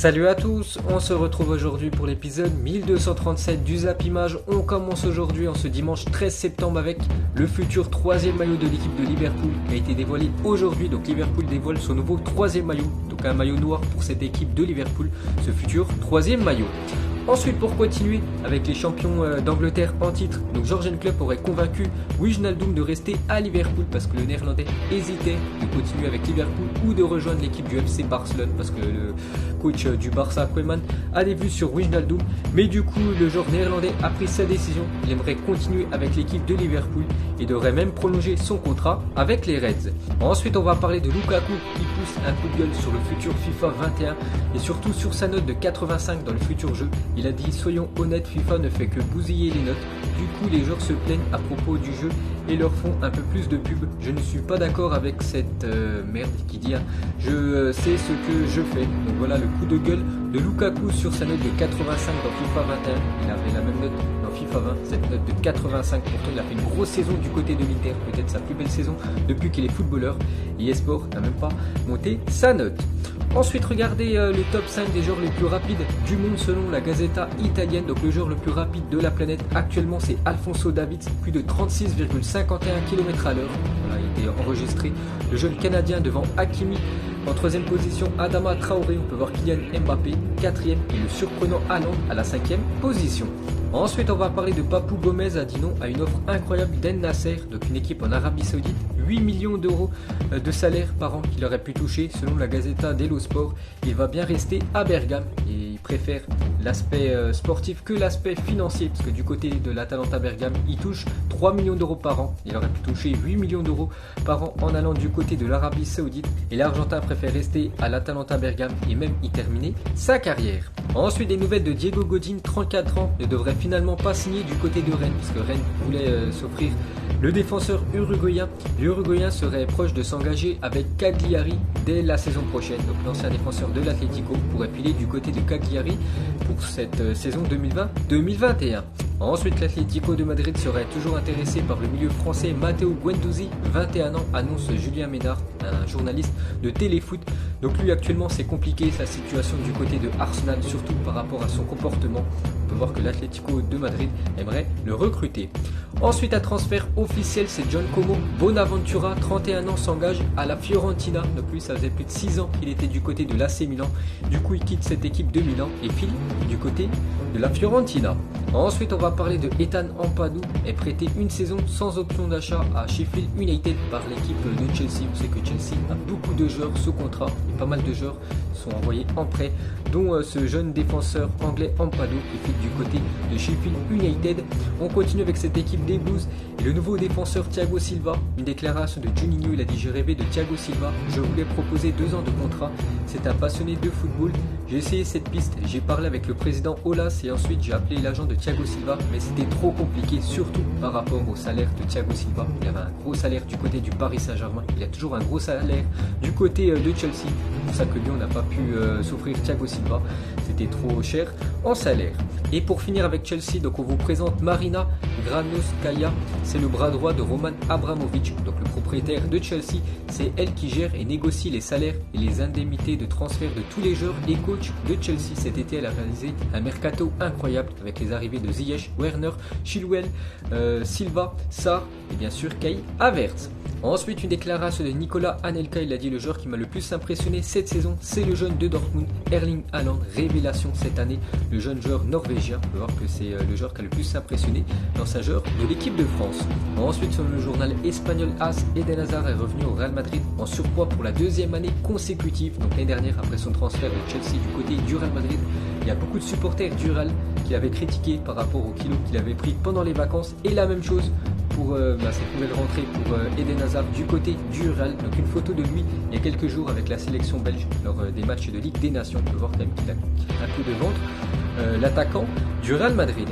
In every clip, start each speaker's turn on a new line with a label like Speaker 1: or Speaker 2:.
Speaker 1: Salut à tous, on se retrouve aujourd'hui pour l'épisode 1237 du Zap Image. On commence aujourd'hui en ce dimanche 13 septembre avec le futur troisième maillot de l'équipe de Liverpool qui a été dévoilé aujourd'hui. Donc Liverpool dévoile son nouveau troisième maillot, donc un maillot noir pour cette équipe de Liverpool, ce futur troisième maillot. Ensuite, pour continuer avec les champions d'Angleterre en titre, donc Jürgen Klopp aurait convaincu Wijnaldum de rester à Liverpool parce que le néerlandais hésitait de continuer avec Liverpool ou de rejoindre l'équipe du FC Barcelone parce que le coach du Barça, Koeman, a des vues sur Wijnaldum. Mais du coup, le joueur néerlandais a pris sa décision. Il aimerait continuer avec l'équipe de Liverpool et devrait même prolonger son contrat avec les Reds. Ensuite, on va parler de Lukaku qui pousse un coup de gueule sur le futur FIFA 21 et surtout sur sa note de 85 dans le futur jeu. Il a dit: soyons honnêtes, FIFA ne fait que bousiller les notes. Du coup, les joueurs se plaignent à propos du jeu et leur font un peu plus de pub. Je ne suis pas d'accord avec cette merde qui dit je sais ce que je fais. Donc voilà le coup de gueule de Lukaku sur sa note de 85 dans FIFA 21. Il avait la même note dans FIFA 20, cette note de 85. Pourtant, il a fait une grosse saison du côté de l'Inter, peut-être sa plus belle saison depuis qu'il est footballeur. Et eSport n'a même pas monté sa note. Ensuite, regardez le top 5 des joueurs les plus rapides du monde selon la Gazzetta italienne. Donc le joueur le plus rapide de la planète actuellement, c'est Alphonso Davids, plus de 36,51 km à l'heure. Voilà, il était enregistré. Le jeune Canadien devant Hakimi. En troisième position, Adama Traoré, on peut voir Kylian Mbappé, quatrième, et le surprenant Haaland à la cinquième position. Ensuite, on va parler de Papou Gomez a dit non à une offre incroyable d'El Nasser, donc une équipe en Arabie Saoudite, 8 millions d'euros de salaire par an qu'il aurait pu toucher selon la Gazzetta dello Sport. Il va bien rester à Bergame et il préfère l'aspect sportif que l'aspect financier parce que du côté de l'Atalanta Bergame, il touche 3 millions d'euros par an. Il aurait pu toucher 8 millions d'euros par an en allant du côté de l'Arabie Saoudite et l'Argentin préfère rester à l'Atalanta Bergame et même y terminer sa carrière. Ensuite, des nouvelles de Diego Godin, 34 ans, ne devrait finalement pas signer du côté de Rennes, puisque Rennes voulait s'offrir le défenseur uruguayen. L'Uruguayen serait proche de s'engager avec Cagliari dès la saison prochaine. Donc l'ancien défenseur de l'Atlético pourrait piler du côté de Cagliari pour cette saison 2020-2021. Ensuite, l'Atlético de Madrid serait toujours intéressé par le milieu français Matteo Guendouzi, 21 ans, annonce Julien Ménard, un journaliste de Téléfoot. Donc lui actuellement c'est compliqué sa situation du côté de Arsenal, surtout par rapport à son comportement. On peut voir que l'Atlético de Madrid aimerait le recruter. Ensuite, un transfert officiel, c'est Giancomo Bonaventura, 31 ans, s'engage à la Fiorentina. Donc lui ça faisait plus de 6 ans qu'il était du côté de l'AC Milan. Du coup il quitte cette équipe de Milan et file du côté de la Fiorentina. Ensuite, on va parler de Ethan Ampadu, est prêté une saison sans option d'achat à Sheffield United par l'équipe de Chelsea. Vous savez que Chelsea a beaucoup de joueurs sous contrat et pas mal de joueurs sont envoyés en prêt, dont ce jeune défenseur anglais Ampadu qui fait du côté de Sheffield United. On continue avec cette équipe des Blues et le nouveau défenseur Thiago Silva. Une déclaration de Juninho, il a dit: j'ai rêvé de Thiago Silva, je voulais proposer 2 ans de contrat, c'est un passionné de football, j'ai essayé cette piste, j'ai parlé avec le président Olas et ensuite j'ai appelé l'agent de Thiago Silva, mais c'était trop compliqué, surtout par rapport au salaire de Thiago Silva. Il avait un gros salaire du côté du Paris Saint-Germain, il a toujours un gros salaire du côté de Chelsea. C'est pour ça que Lyon n'a pas pu s'offrir Thiago Silva, c'était trop cher en salaire. Et pour finir avec Chelsea, donc on vous présente Marina Granovskaya, c'est le bras droit de Roman Abramovich, donc le propriétaire de Chelsea. C'est elle qui gère et négocie les salaires et les indemnités de transfert de tous les joueurs et coachs de Chelsea. Cet été, elle a réalisé un mercato incroyable avec les arrivées de Ziyech, Werner, Chilwell, Silva, Sarr et bien sûr Kai Havertz. Ensuite, une déclaration de Nicolas Anelka, il a dit: le joueur qui m'a le plus impressionné cette saison, c'est le jeune de Dortmund, Erling Haaland, révélation cette année, le jeune joueur norvégien. On peut voir que c'est le joueur qui a le plus impressionné dans sa joueur de l'équipe de France. Ensuite, sur le journal espagnol AS, Eden Hazard est revenu au Real Madrid en surpoids pour la 2e année consécutive. Donc l'année dernière, après son transfert de Chelsea du côté du Real Madrid, il y a beaucoup de supporters du Real qui l'avaient critiqué par rapport au kilo qu'il avait pris pendant les vacances. Et la même chose pour cette nouvelle rentrée pour Eden Hazard du côté du Real. Donc une photo de lui il y a quelques jours avec la sélection belge lors des matchs de Ligue des Nations. On peut voir quand même qu'il a un peu de ventre, l'attaquant du Real Madrid.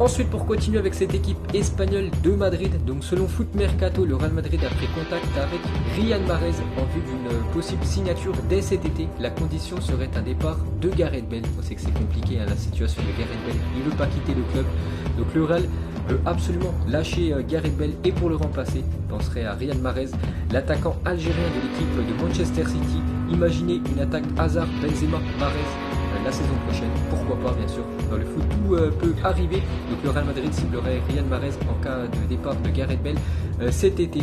Speaker 1: Ensuite, pour continuer avec cette équipe espagnole de Madrid, donc selon Foot Mercato, le Real Madrid a pris contact avec Riyad Mahrez en vue d'une possible signature dès cet été. La condition serait un départ de Gareth Bale. On sait que c'est compliqué la situation de Gareth Bale, il ne veut pas quitter le club. Donc le Real veut absolument lâcher Gareth Bale et pour le remplacer, il penserait à Riyad Mahrez, l'attaquant algérien de l'équipe de Manchester City. Imaginez une attaque Hazard, Benzema, Mahrez la saison prochaine. Pourquoi pas, bien sûr. Dans le foot, tout peut arriver. Donc le Real Madrid ciblerait Riyad Mahrez en cas de départ de Gareth Bale cet été.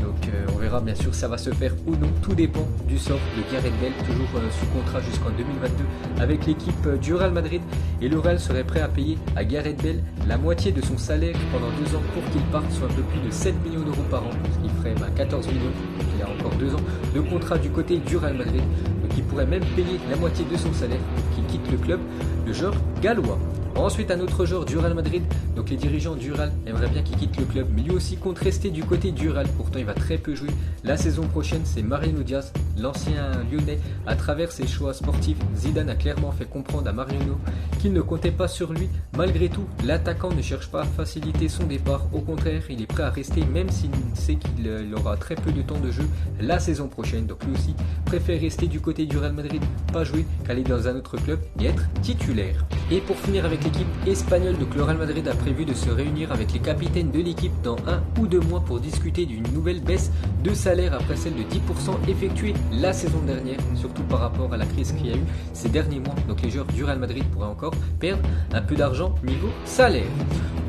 Speaker 1: Donc on verra bien sûr si ça va se faire ou non. Tout dépend du sort de Gareth Bale, toujours sous contrat jusqu'en 2022 avec l'équipe du Real Madrid. Et le Real serait prêt à payer à Gareth Bale la moitié de son salaire pendant 2 ans pour qu'il parte, soit un peu plus de 7 millions d'euros par an, ce qui ferait 14 millions. Donc il y a encore 2 ans de contrat du côté du Real Madrid. Donc il pourrait même payer la moitié de son salaire pour qu'il quitte le club, le joueur gallois. Ensuite, un autre joueur du Real Madrid, donc les dirigeants du Real aimeraient bien qu'il quitte le club, mais lui aussi compte rester du côté du Real. Pourtant, il va très peu jouer la saison prochaine. C'est Mariano Diaz, l'ancien Lyonnais. À travers ses choix sportifs, Zidane a clairement fait comprendre à Mariano qu'il ne comptait pas sur lui. Malgré tout, l'attaquant ne cherche pas à faciliter son départ. Au contraire, il est prêt à rester, même s'il sait qu'il aura très peu de temps de jeu la saison prochaine. Donc lui aussi préfère rester du côté du Real Madrid, pas jouer, qu'aller dans un autre club et être titulaire. Et pour finir avec l'équipe espagnole, donc le Real Madrid a prévu de se réunir avec les capitaines de l'équipe dans 1 ou 2 mois pour discuter d'une nouvelle baisse de salaire après celle de 10% effectuée la saison dernière, surtout par rapport à la crise qu'il y a eu ces derniers mois. Donc les joueurs du Real Madrid pourraient encore perdre un peu d'argent niveau salaire.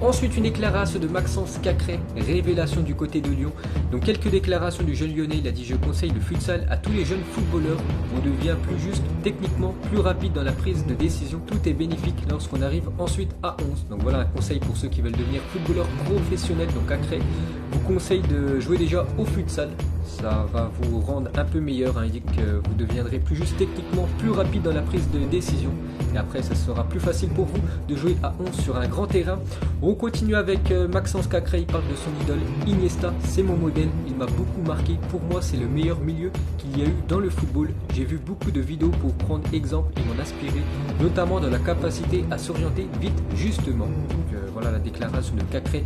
Speaker 1: Ensuite, une déclaration de Maxence Cacré, révélation du côté de Lyon. Donc quelques déclarations du jeune Lyonnais, il a dit: je conseille le futsal à tous les jeunes footballeurs. On devient plus juste, techniquement plus rapide dans la prise de décision. Tout est bénéfique lorsqu'on arrive ensuite à 11. Donc voilà un conseil pour ceux qui veulent devenir footballeurs professionnels. Donc Cacré vous conseille de jouer déjà au futsal. Ça va vous rendre un peu meilleur, hein. Il dit que vous deviendrez plus juste techniquement, plus rapide dans la prise de décision. Et après, ça sera plus facile pour vous de jouer à 11 sur un grand terrain. On continue avec Maxence Cacré, il parle de son idole Iniesta, c'est mon modèle, il m'a beaucoup marqué. Pour moi, c'est le meilleur milieu qu'il y a eu dans le football. J'ai vu beaucoup de vidéos pour prendre exemple et m'en inspirer, notamment dans la capacité à s'orienter vite, justement. Donc voilà la déclaration de Cacré,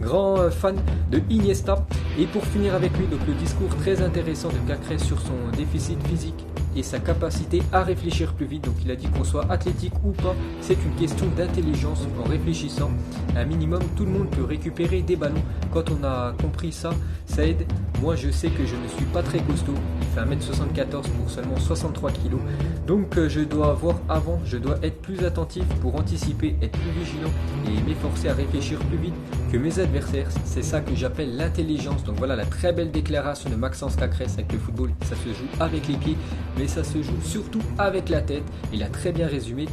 Speaker 1: grand fan de Iniesta. Et pour finir avec lui, donc le discours très intéressant de Cacré sur son déficit physique et sa capacité à réfléchir plus vite. Donc il a dit qu'on soit athlétique ou pas, c'est une question d'intelligence. En réfléchissant un minimum, tout le monde peut récupérer des ballons. Quand on a compris ça, ça aide. Moi je sais que je ne suis pas très costaud, il fait 1m74 pour seulement 63 kg. Donc je dois voir avant, je dois être plus attentif pour anticiper, être plus vigilant et m'efforcer à réfléchir plus vite que mes adversaires. C'est ça que j'appelle l'intelligence. Donc voilà la très belle déclaration de Maxence Cacré. Avec le football, ça se joue avec les pieds, mais ça se joue surtout avec la tête. Il a très bien résumé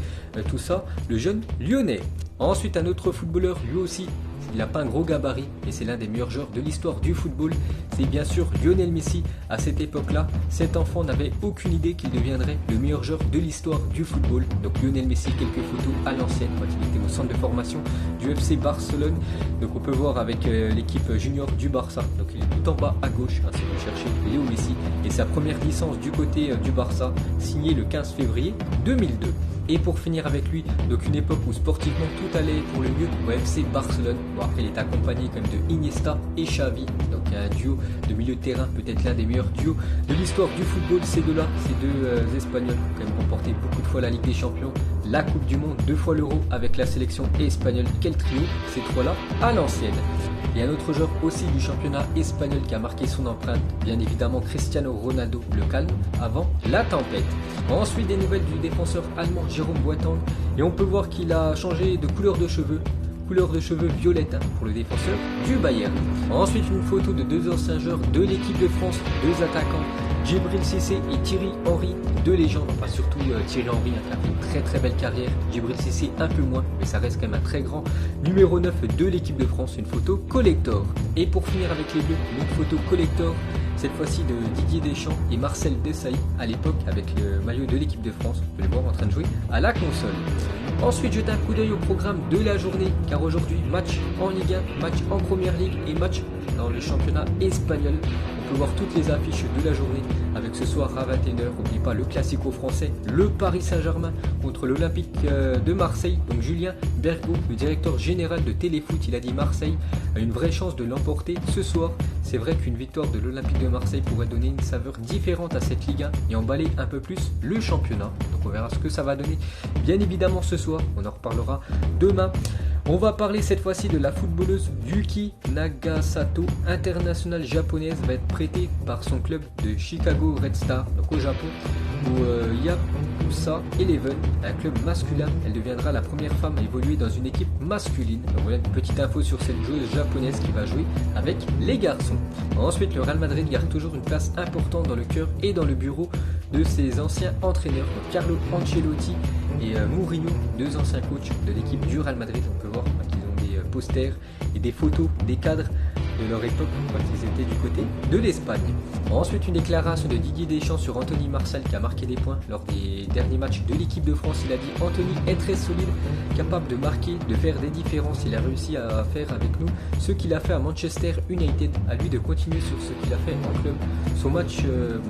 Speaker 1: tout ça, le jeune Lyonnais. Ensuite, un autre footballeur, lui aussi, il n'a pas un gros gabarit, mais c'est l'un des meilleurs joueurs de l'histoire du football. C'est bien sûr Lionel Messi. À cette époque-là, cet enfant n'avait aucune idée qu'il deviendrait le meilleur joueur de l'histoire du football. Donc Lionel Messi, quelques photos à l'ancienne quand il était au centre de formation du FC Barcelone. Donc on peut voir avec l'équipe junior du Barça. Donc il est tout en bas à gauche, hein, si vous cherchez Léo Messi. Et sa première licence du côté du Barça, signée le 15 février 2002. Et pour finir avec lui, donc une époque où sportivement tout allait pour le mieux au FC Barcelone. Bon, après il est accompagné quand même de Iniesta et Xavi, donc un duo de milieu de terrain, peut-être l'un des meilleurs duos de l'histoire du football. Ces deux-là, ces deux Espagnols ont quand même remporté beaucoup de fois la Ligue des Champions, la Coupe du Monde, 2 fois l'Euro avec la sélection espagnole. Quel trio, ces trois-là à l'ancienne. Et un autre joueur aussi du championnat espagnol qui a marqué son empreinte, bien évidemment Cristiano Ronaldo, le calme avant la tempête. Ensuite, des nouvelles du défenseur allemand Jérôme Boateng, et on peut voir qu'il a changé de couleur de cheveux violette, hein, pour le défenseur du Bayern. Ensuite, une photo de 2 anciens joueurs de l'équipe de France, 2 attaquants, Djibril Cissé et Thierry Henry, 2 légendes, enfin surtout Thierry Henry, hein, qui a fait une très très belle carrière, Djibril Cissé un peu moins, mais ça reste quand même un très grand numéro 9 de l'équipe de France, une photo collector. Et pour finir avec les Bleus, une autre photo collector, cette fois-ci de Didier Deschamps et Marcel Desailly, à l'époque avec le maillot de l'équipe de France. Vous pouvez le voir en train de jouer à la console. Ensuite, jetez un coup d'œil au programme de la journée, car aujourd'hui, match en Ligue 1, match en Première Ligue et match dans le championnat espagnol. On peut voir toutes les affiches de la journée avec ce soir à 21h. N'oubliez pas le classico français, le Paris Saint-Germain contre l'Olympique de Marseille. Donc Julien Bergaud, le directeur général de Téléfoot, il a dit Marseille a une vraie chance de l'emporter ce soir. C'est vrai qu'une victoire de l'Olympique de Marseille pourrait donner une saveur différente à cette Ligue 1 et emballer un peu plus le championnat. Donc on verra ce que ça va donner bien évidemment ce soir. On en reparlera demain. On va parler cette fois-ci de la footballeuse Yuki Nagasato, internationale japonaise, va être prêtée par son club de Chicago Red Star, donc au Japon, au Yakuza Eleven, un club masculin. Elle deviendra la première femme à évoluer dans une équipe masculine. Donc voilà une petite info sur cette joueuse japonaise qui va jouer avec les garçons. Ensuite, le Real Madrid garde toujours une place importante dans le cœur et dans le bureau de ses anciens entraîneurs, donc Carlo Ancelotti et Mourinho, deux anciens coachs de l'équipe du Real Madrid. On peut voir qu'ils ont des posters et des photos des cadres de leur époque quand ils étaient du côté de l'Espagne. Ensuite, une déclaration de Didier Deschamps sur Anthony Martial qui a marqué des points lors des derniers matchs de l'équipe de France. Il a dit: Anthony est très solide, capable de marquer, de faire des différences. Il a réussi à faire avec nous ce qu'il a fait à Manchester United. À lui de continuer sur ce qu'il a fait en club. Son match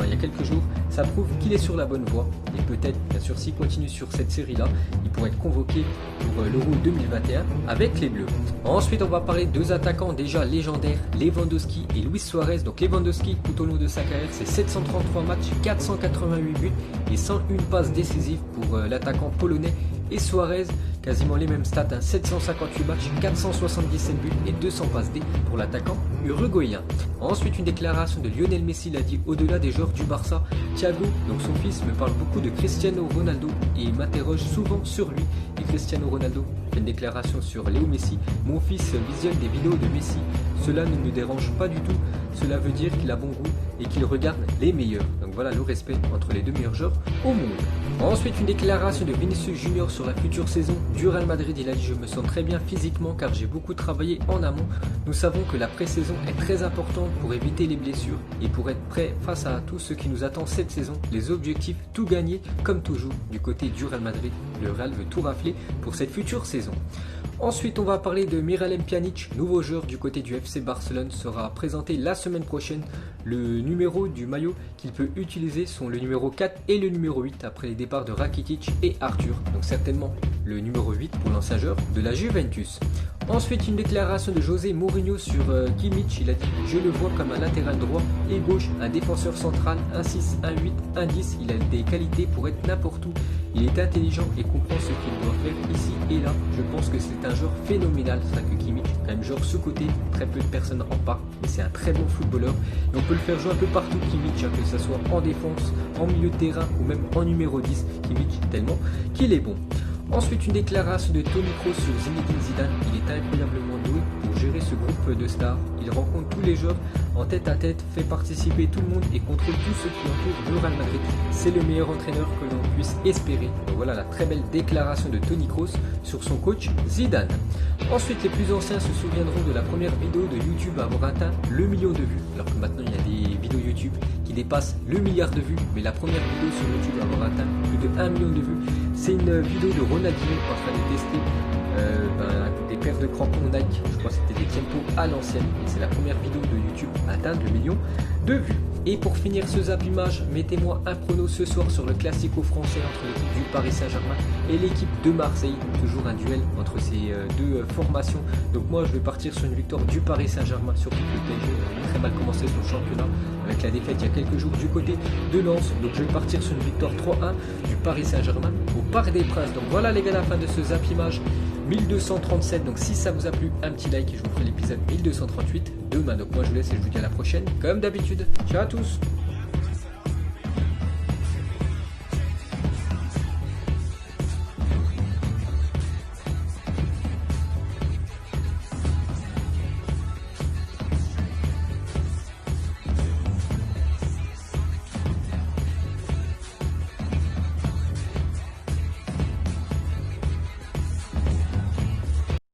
Speaker 1: il y a quelques jours, ça prouve qu'il est sur la bonne voie. Et peut-être, bien sûr, s'il continue sur cette série-là, il pourrait être convoqué pour l'Euro 2021 avec les Bleus. Ensuite, on va parler de deux attaquants déjà légendaires, Lewandowski et Luis Suarez. Donc Lewandowski, tout au long de sa carrière, c'est 733 matchs, 488 buts et 101 passes décisives pour l'attaquant polonais. Et Suarez, quasiment les mêmes stats, 758 matchs, 477 buts et 200 passes D pour l'attaquant uruguayen. Ensuite, une déclaration de Lionel Messi, il a dit: au-delà des joueurs du Barça, Thiago, donc son fils, me parle beaucoup de Cristiano Ronaldo et m'interroge souvent sur lui. Et Cristiano Ronaldo fait une déclaration sur Léo Messi: mon fils visionne des vidéos de Messi, cela ne me dérange pas du tout, cela veut dire qu'il a bon goût et qu'il regarde les meilleurs. Donc voilà le respect entre les deux meilleurs joueurs au monde. Ensuite, une déclaration de Vinicius Junior sur la future saison du Real Madrid. Il a dit: je me sens très bien physiquement car j'ai beaucoup travaillé en amont. Nous savons que la pré-saison est très importante pour éviter les blessures et pour être prêt face à tout ce qui nous attend cette saison. Les objectifs, tout gagner comme toujours du côté du Real Madrid. Le Real veut tout rafler pour cette future saison. Ensuite, on va parler de Miralem Pjanic, nouveau joueur du côté du FC Barcelone, sera présenté la semaine prochaine. Le numéro du maillot qu'il peut utiliser sont le numéro 4 et le numéro 8 après les départs de Rakitic et Arthur. Donc certainement le numéro 8 pour l'ancien joueur de la Juventus. Ensuite, une déclaration de José Mourinho sur Kimmich. Il a dit: je le vois comme un latéral droit et gauche, un défenseur central, un 6, un 8, un 10. Il a des qualités pour être n'importe où. Il est intelligent et comprend ce qu'il doit faire ici et là. Je pense que c'est un joueur phénoménal. C'est vrai que Kimmich, quand même joueur sous-côté, très peu de personnes en parlent, mais c'est un très bon footballeur. Et on peut le faire jouer un peu partout, Kimmich, que ce soit en défense, en milieu de terrain ou même en numéro 10. Kimmich, tellement qu'il est bon. Ensuite, une déclaration de Toni Kroos sur Zinedine Zidane. Il est incroyablement doué pour gérer ce groupe de stars. Il rencontre tous les joueurs en tête à tête, fait participer tout le monde et contrôle tout ce qui entoure le Real Madrid. C'est le meilleur entraîneur que l'on puisse espérer. Donc voilà la très belle déclaration de Toni Kroos sur son coach Zidane. Ensuite, les plus anciens se souviendront de la première vidéo de YouTube à avoir atteint le million de vues. Alors que maintenant, il y a des vidéos YouTube qui dépassent le milliard de vues. Mais la première vidéo sur YouTube à avoir atteint plus de 1 million de vues, c'est une vidéo de Ronaldinho en train de tester des paires de crampons Nike. Je crois que c'était des Tiempo à l'ancienne. Et c'est la première vidéo de YouTube à atteindre le million de vues. Et pour finir ce Zap Image, mettez-moi un prono ce soir sur le classico français entre l'équipe du Paris Saint-Germain et l'équipe de Marseille. Toujours un duel entre ces deux formations. Donc moi je vais partir sur une victoire du Paris Saint-Germain, surtout que le PSG a très mal commencé son championnat avec la défaite il y a quelques jours du côté de Lens. Donc je vais partir sur une victoire 3-1 du Paris Saint-Germain au Parc des Princes. Donc voilà les gars, la fin de ce Zap Image 1237. Donc si ça vous a plu, un petit like et je vous ferai l'épisode 1238 demain. Donc moi je vous laisse et je vous dis à la prochaine comme d'habitude. Ciao à tous.